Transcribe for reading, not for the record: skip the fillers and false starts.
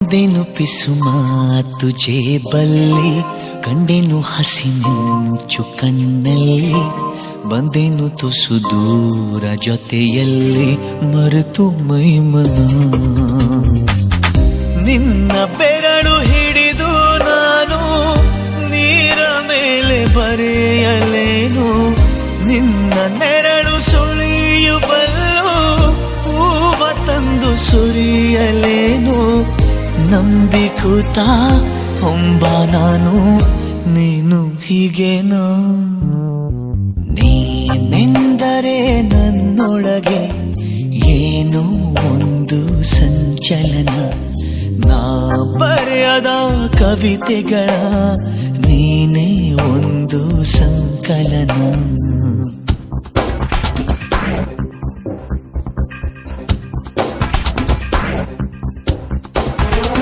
ಕಂಡೆನು ಪಿಸು ಮಾತು ಜೇಬಲ್ಲಿ, ಕಂಡೆನು ಹಸಿಮಿಂಚು ಕಣ್ಣಲ್ಲಿ, ಬಂದೆನು ತುಸು ದೂರ ಜೊತೆಯಲ್ಲಿ, ಮರೆತು ಮೈಮನ ನಿನ್ನ ಬೆರಳು ಹಿಡಿದು ನಾನು ನೀರ ಮೇಲೆ ಬರೆಯಲೇನು, ನಿನ್ನ ನೆರಳು ಸುಳಿಯುವಲ್ಲೂ ಹೂವ ತಂದು ಸುರಿಯಲೇನು, ನಂಬಿಕೂತ ಹೊಂಬ ನಾನು ನೀನು ಹೀಗೇನಾ, ನೀನೆಂದರೆ ನನ್ನೊಳಗೆ ಏನೋ ಒಂದು ಸಂಚಲನ, ನಾ ಬರೆಯದ ಕವಿತೆಗಳ ನೀನೇ ಒಂದು ಸಂಕಲನ.